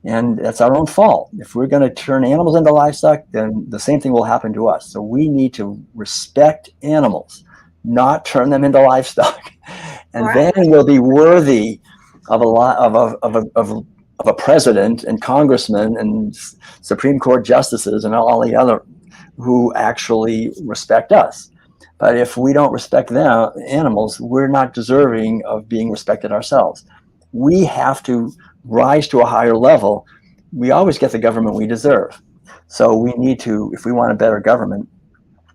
And that's our own fault. If we're going to turn animals into livestock, then the same thing will happen to us. So we need to respect animals, not turn them into livestock, and right. Then we'll be worthy of a president and congressman and Supreme Court justices and all the other who actually respect us. But if we don't respect them, animals, we're not deserving of being respected ourselves. We have to rise to a higher level. We always get the government we deserve. So we need to, if we want a better government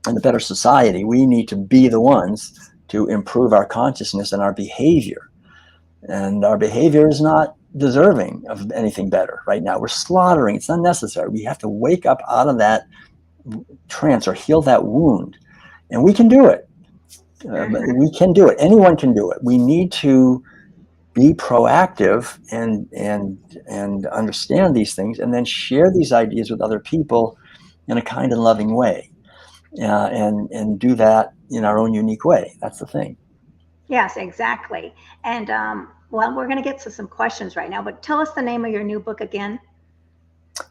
and a better society, we need to be the ones to improve our consciousness and our behavior. And our behavior is not deserving of anything better right now. We're slaughtering. It's unnecessary. We have to wake up out of that trance or heal that wound. And we can do it. We can do it. Anyone can do it. We need to be proactive and understand these things, and then share these ideas with other people in a kind and loving way, and do that in our own unique way. That's the thing. Yes, exactly. And well, we're going to get to some questions right now, but tell us the name of your new book again.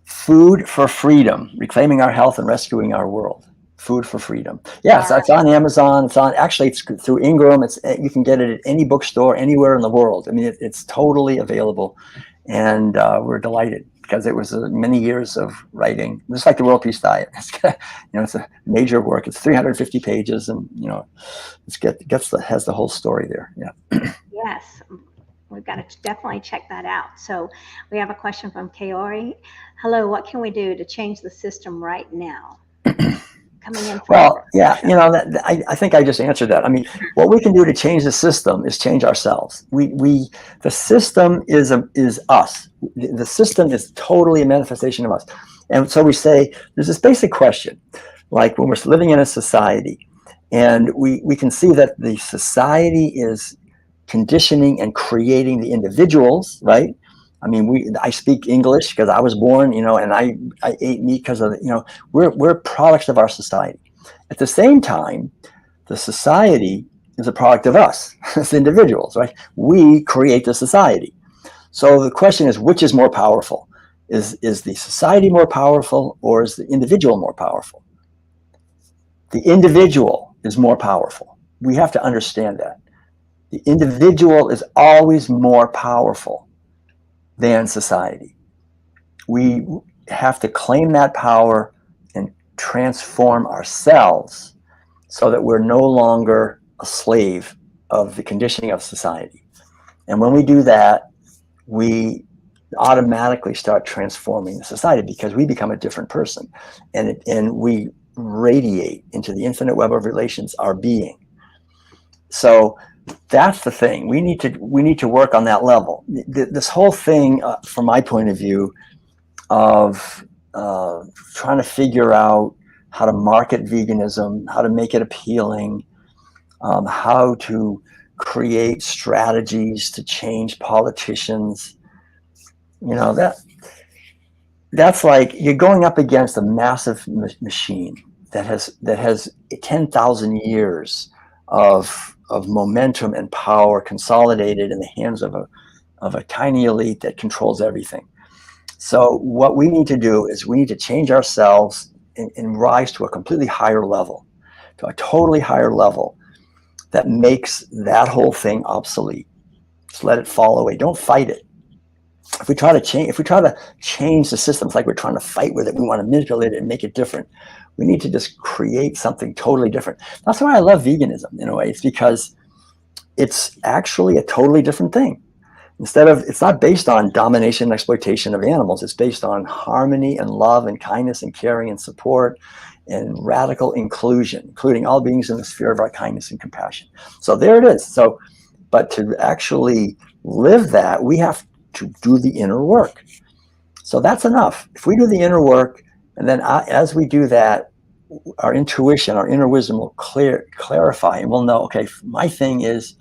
Food for Freedom: Reclaiming Our Health and Rescuing Our World. Food for Freedom. Yes, All it's on Amazon. It's through Ingram. You can get it at any bookstore anywhere in the world. I mean, it's totally available, and we're delighted because it was many years of writing. Just like the World Peace Diet, it's a major work. It's 350 pages, and has the whole story there. Yeah. Yes, we've got to definitely check that out. So we have a question from Kaori. Hello, what can we do to change the system right now? Coming in. Well, yeah, I think I just answered that. I mean, what we can do to change the system is change ourselves. The system is us. The system is totally a manifestation of us. And so we say, there's this basic question, like when we're living in a society, and we can see that the society is conditioning and creating the individuals, right? I mean, I speak English because I was born, and I ate meat because of, we're products of our society. At the same time, the society is a product of us as individuals, right? We create the society. So the question is, which is more powerful? Is the society more powerful, or is the individual more powerful? The individual is more powerful. We have to understand that. The individual is always more powerful than society. We have to claim that power and transform ourselves so that we're no longer a slave of the conditioning of society. And when we do that, we automatically start transforming the society because we become a different person, and we radiate into the infinite web of relations, our being. So that's the thing. We need to work on that level. This whole thing, from my point of view, of trying to figure out how to market veganism, how to make it appealing, how to create strategies to change politicians. That's like you're going up against a massive machine that has 10,000 years of momentum and power consolidated in the hands of a tiny elite that controls everything. So what we need to do is we need to change ourselves and rise to a completely higher level, to a totally higher level that makes that whole thing obsolete. Just let it fall away. Don't fight it. If we try to change the system, it's like we're trying to fight with it. We want to manipulate it and make it different. We need to just create something totally different. That's why I love veganism in a way. It's because it's actually a totally different thing. It's not based on domination and exploitation of animals. It's based on harmony and love and kindness and caring and support and radical inclusion, including all beings in the sphere of our kindness and compassion. So there it is. But to actually live that, we have to do the inner work. So that's enough. If we do the inner work, and then as we do that, our intuition, our inner wisdom will clarify, and we'll know, okay, my thing is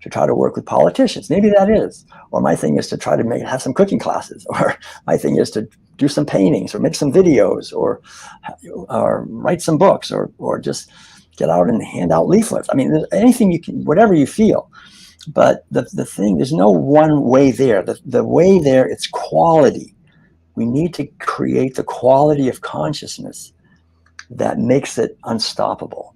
to try to work with politicians. Maybe that is. Or my thing is to try to have some cooking classes. Or my thing is to do some paintings or make some videos or write some books or just get out and hand out leaflets. I mean, anything you can, whatever you feel. But the thing, there's no one way there. The way there, it's quality. We need to create the quality of consciousness that makes it unstoppable.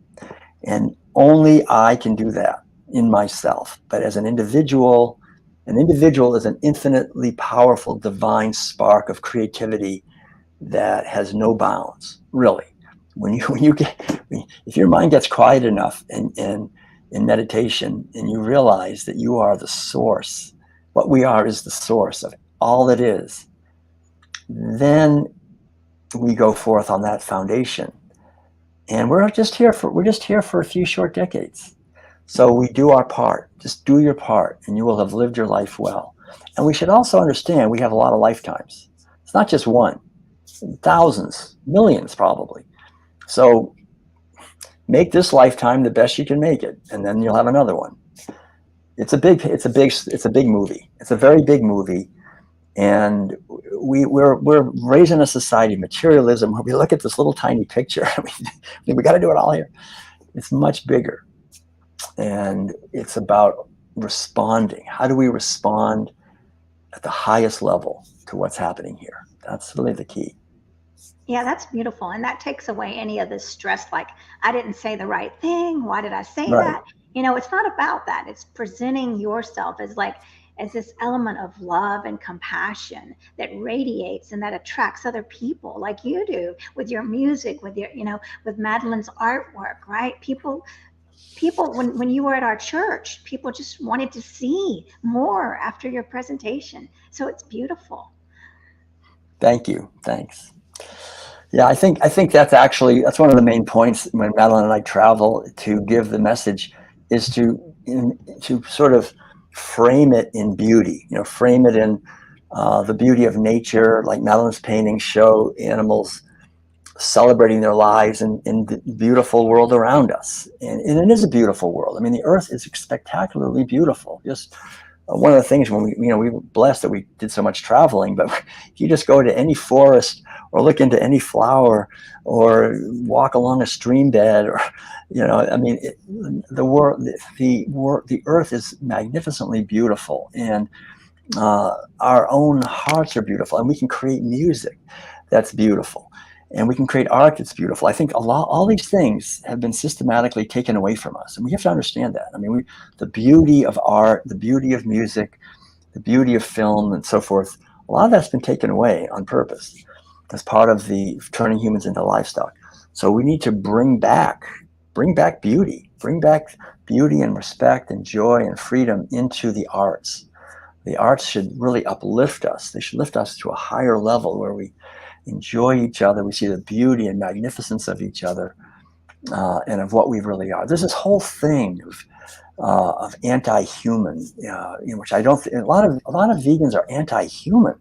And only I can do that in myself. But as an individual is an infinitely powerful divine spark of creativity that has no bounds, really. If your mind gets quiet enough and in meditation, and you realize that you are the source, what we are is the source of all that is, then we go forth on that foundation. And we're just here for a few short decades. So we do our part. Just do your part, and you will have lived your life well. And we should also understand we have a lot of lifetimes. It's not just one, thousands, millions probably. So make this lifetime the best you can make it, and then you'll have another one. it's a big movie. It's a very big movie. And we're raised in a society of materialism where we look at this little tiny picture. We got to do it all here. It's much bigger. And it's about responding. How do we respond at the highest level to what's happening here? That's really the key. Yeah, that's beautiful. And that takes away any of this stress, like, I didn't say the right thing. Why did I say Right. that? It's not about that. It's presenting yourself as this element of love and compassion that radiates and that attracts other people like you do with your music, with your, with Madeleine's artwork, right? People, when you were at our church, people just wanted to see more after your presentation. So it's beautiful. Thank you. Thanks. Yeah, I think that's one of the main points when Madeleine and I travel to give the message is to sort of frame it in beauty. Frame it in the beauty of nature, like Madeleine's paintings show animals celebrating their lives in the beautiful world around us, and it is a beautiful world. I mean, the earth is spectacularly beautiful. Just one of the things when we were blessed that we did so much traveling, but if you just go to any forest or look into any flower or walk along a stream bed, or I mean, the earth is magnificently beautiful, and our own hearts are beautiful, and we can create music that's beautiful, and we can create art that's beautiful. I think all these things have been systematically taken away from us, and we have to understand that. I mean, the beauty of art, the beauty of music, the beauty of film, and so forth, a lot of that's been taken away on purpose as part of the turning humans into livestock. So we need to bring back beauty, and respect and joy and freedom into the arts. The arts should really uplift us. They should lift us to a higher level where we enjoy each other. We see the beauty and magnificence of each other, and of what we really are. There's this whole thing of anti-human, which I don't. A lot of vegans are anti-human.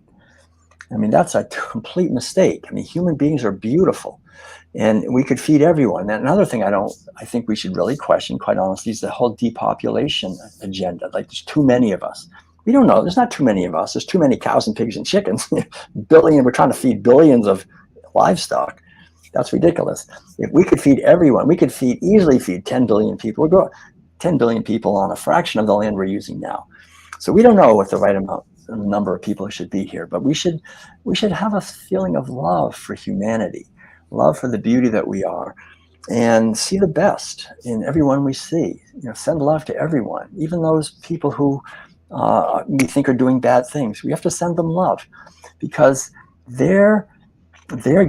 I mean, that's a complete mistake. I mean, human beings are beautiful, and we could feed everyone. And another thing I think we should really question, quite honestly, is the whole depopulation agenda. Like, there's too many of us. We don't know. There's not too many of us. There's too many cows and pigs and chickens. We're trying to feed billions of livestock. That's ridiculous. If we could feed everyone, we could easily feed 10 billion people. We'll grow 10 billion people on a fraction of the land we're using now. So we don't know what the right number of people should be here, but we should have a feeling of love for humanity, love for the beauty that we are, and see the best in everyone we see. Send love to everyone, even those people who we think are doing bad things. We have to send them love, because they're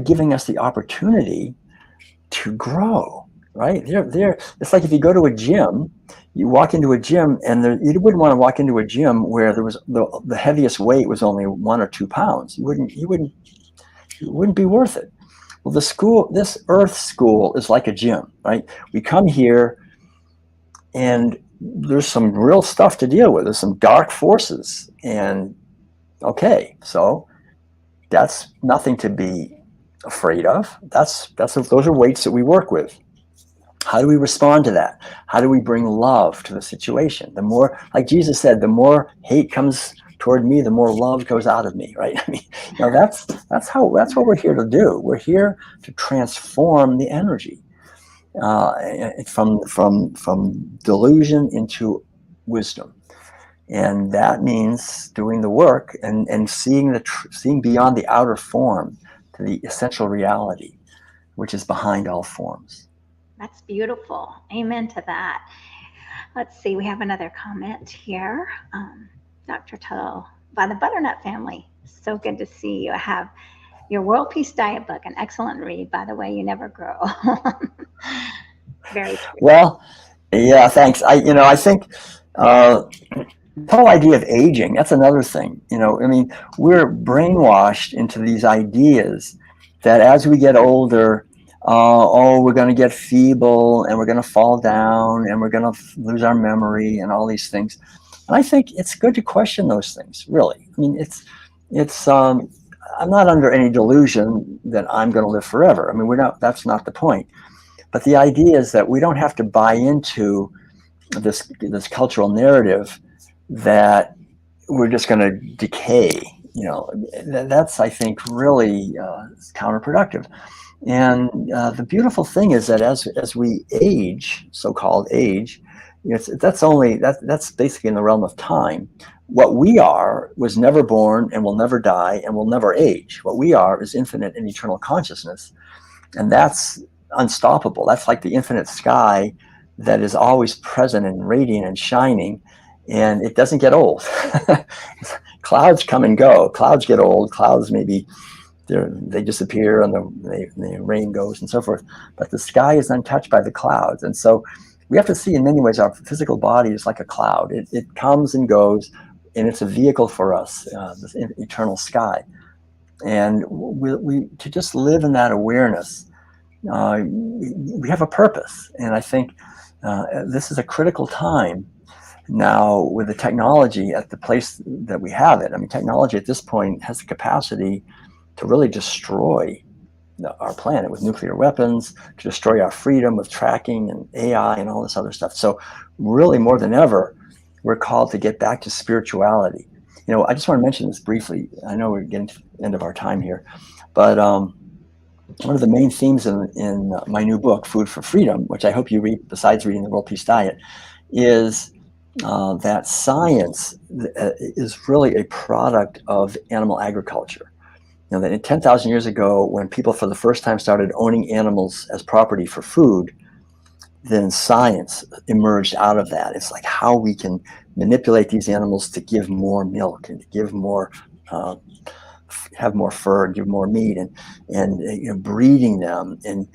giving us the opportunity to grow, right? It's like if you go to a gym, you walk into a gym, and you wouldn't want to walk into a gym where there was the heaviest weight was only 1 or 2 pounds. It wouldn't be worth it. Well, this earth school is like a gym, right? We come here, and there's some real stuff to deal with. There's some dark forces, and okay, so that's nothing to be afraid of. Those are weights that we work with. How do we respond to that? How do we bring love to the situation? The more, like Jesus said, the more hate comes toward me, the more love goes out of me, right? I mean, that's what we're here to do. We're here to transform the energy from delusion into wisdom, and that means doing the work and seeing beyond the outer form to the essential reality, which is behind all forms. That's beautiful. Amen to that. Let's see, we have another comment here. Dr. Tuttle, by the Butternut family. So good to see you. I have your World Peace Diet book, an excellent read, by the way. You never grow. Very true. Well, yeah, thanks. I think the whole idea of aging, that's another thing. I mean, we're brainwashed into these ideas that as we get older, we're going to get feeble, and we're going to fall down, and we're going to lose our memory, and all these things. And I think it's good to question those things, really. I mean, I'm not under any delusion that I'm going to live forever. I mean, that's not the point. But the idea is that we don't have to buy into this cultural narrative that we're just going to decay. That's, I think, really counterproductive. And the beautiful thing is that as we age, so-called age, that's basically in the realm of time. What we are was never born and will never die and will never age. What we are is infinite and eternal consciousness, and that's unstoppable. That's like the infinite sky that is always present and radiant and shining, and it doesn't get old. Clouds come and go. Clouds get old. Clouds maybe they disappear and the rain goes and so forth. But the sky is untouched by the clouds. And so we have to see, in many ways, our physical body is like a cloud. It comes and goes, and it's a vehicle for us, this eternal sky. And we to just live in that awareness, we have a purpose. And I think this is a critical time now with the technology at the place that we have it. I mean, technology at this point has the capacity to really destroy our planet with nuclear weapons, to destroy our freedom with tracking and AI and all this other stuff. So really, more than ever, we're called to get back to spirituality. I just want to mention this briefly. I know we're getting to the end of our time here, but one of the main themes in my new book, Food for Freedom, which I hope you read besides reading the World Peace Diet, is that science is really a product of animal agriculture. That 10,000 years ago, when people for the first time started owning animals as property for food, then science emerged out of that. It's like how we can manipulate these animals to give more milk and to give more, have more fur, and give more meat, and breeding them and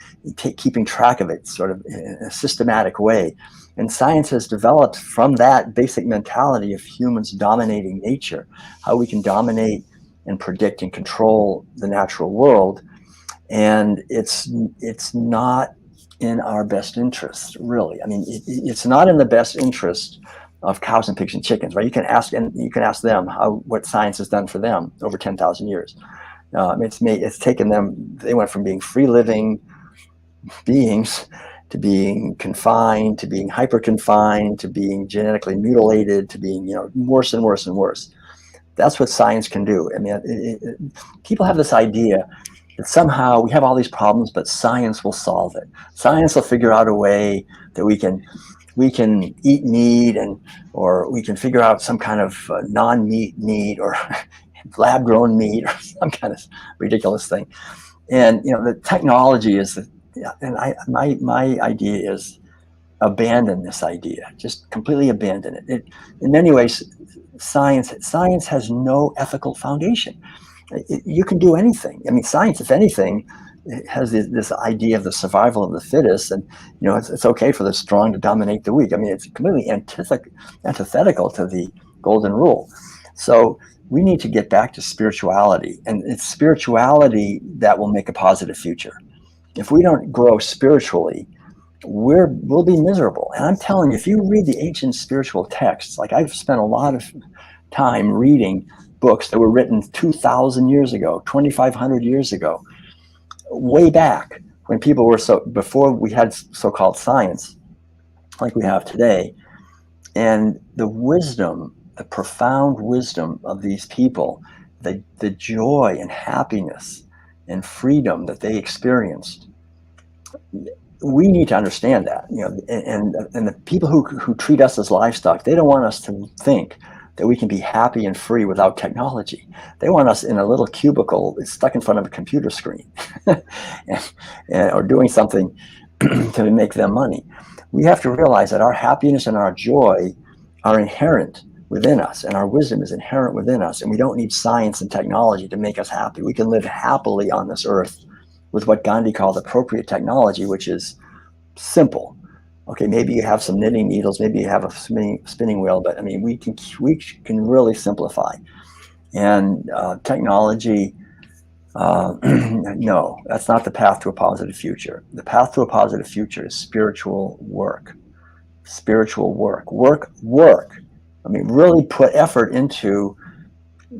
keeping track of it sort of in a systematic way. And science has developed from that basic mentality of humans dominating nature, how we can dominate and predict and control the natural world. And it's not in our best interest, really. I mean, it's not in the best interest of cows and pigs and chickens, right? You can ask them what science has done for them over 10,000 years. It's taken them. They went from being free living beings to being confined, to being hyper confined, to being genetically mutilated, to being worse and worse and worse. That's what science can do. I mean, people have this idea that somehow we have all these problems, but science will solve it. Science will figure out a way that we can eat meat, or we can figure out some kind of non-meat meat or lab-grown meat or some kind of ridiculous thing. And the technology is, my idea is abandon this idea. Just completely abandon it. In many ways, science has no ethical foundation. You can do anything. I mean, science, if anything, has this idea of the survival of the fittest, and it's okay for the strong to dominate the weak. I mean, it's completely antithetical to the golden rule. So we need to get back to spirituality, and it's spirituality that will make a positive future. If we don't grow spiritually, we'll be miserable. And I'm telling you, if you read the ancient spiritual texts, like I've spent a lot of time reading books that were written 2,000 years ago, 2,500 years ago, way back when people were before we had so-called science like we have today. And the wisdom, the profound wisdom of these people, the joy and happiness and freedom that they experienced, we need to understand that. And the people who treat us as livestock, they don't want us to think that we can be happy and free without technology. They want us in a little cubicle stuck in front of a computer screen or doing something to make them money. We have to realize that our happiness and our joy are inherent within us, and our wisdom is inherent within us, and we don't need science and technology to make us happy. We can live happily on this earth with what Gandhi called appropriate technology, which is simple. Okay, maybe you have some knitting needles, maybe you have a spinning wheel, but I mean, we can really simplify. And technology, no, that's not the path to a positive future. The path to a positive future is spiritual work. Spiritual work. I mean, really put effort into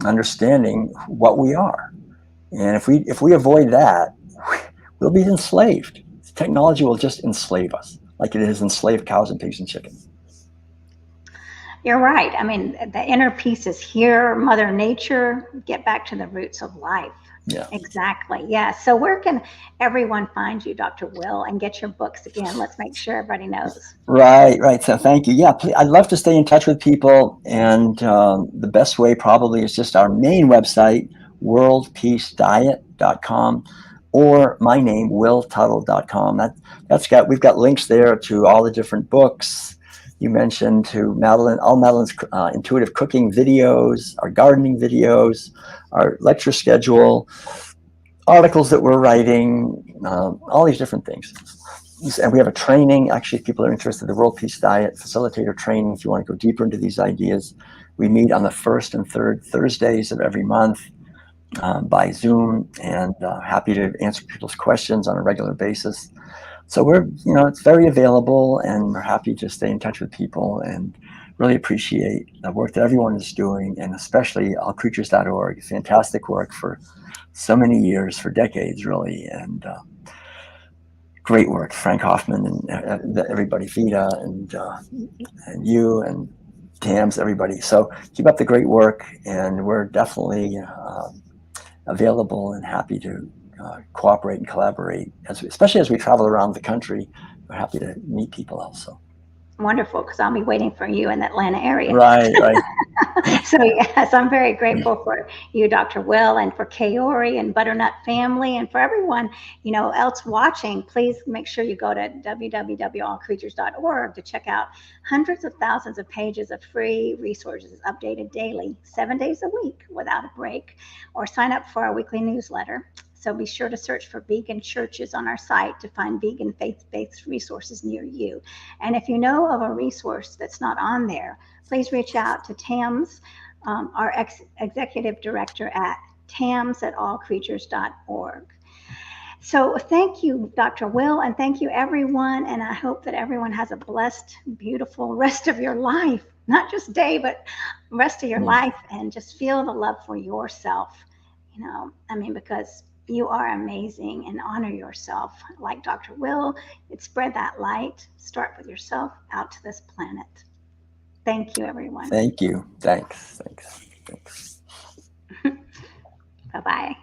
understanding what we are. And if we avoid that, we'll be enslaved. Technology will just enslave us, like it has enslaved cows and pigs and chickens. You're right. I mean, the inner peace is here, Mother Nature, get back to the roots of life. Yeah. Exactly. Yeah. So where can everyone find you, Dr. Will, and get your books again? Let's make sure everybody knows. Right. So thank you. Yeah, please, I'd love to stay in touch with people, and the best way probably is just our main website, worldpeacediet.com, or my name, willtuttle.com. We've got links there to all the different books you mentioned, to Madeleine, all Madeleine's intuitive cooking videos, our gardening videos, our lecture schedule, articles that we're writing, all these different things. And we have a training. Actually, if people are interested in the World Peace Diet Facilitator training, if you want to go deeper into these ideas, we meet on the first and third Thursdays of every month by Zoom, and happy to answer people's questions on a regular basis. So it's very available, and we're happy to stay in touch with people, and really appreciate the work that everyone is doing, and especially allcreatures.org. Fantastic work for so many years, for decades, really, and great work, Frank Hoffman and everybody, Vita and you and Tams, everybody. So keep up the great work, and we're definitely available and happy to cooperate and collaborate, especially as we travel around the country. We're happy to meet people also. Wonderful, because I'll be waiting for you in the Atlanta area. Right. So yes, I'm very grateful for you, Dr. Will, and for Kaori and Butternut family, and for everyone else watching. Please make sure you go to www.allcreatures.org to check out hundreds of thousands of pages of free resources updated daily, 7 days a week without a break, or sign up for our weekly newsletter. So be sure to search for vegan churches on our site to find vegan faith-based resources near you. And if you know of a resource that's not on there, please reach out to Tams, our executive director at tams@allcreatures.org. So thank you, Dr. Will, and thank you, everyone. And I hope that everyone has a blessed, beautiful rest of your life, not just day, but rest of your life, and just feel the love for yourself. Because you are amazing, and honor yourself. Like Dr. Will, spread that light. Start with yourself out to this planet. Thank you, everyone. Thank you. Thanks. Bye-bye.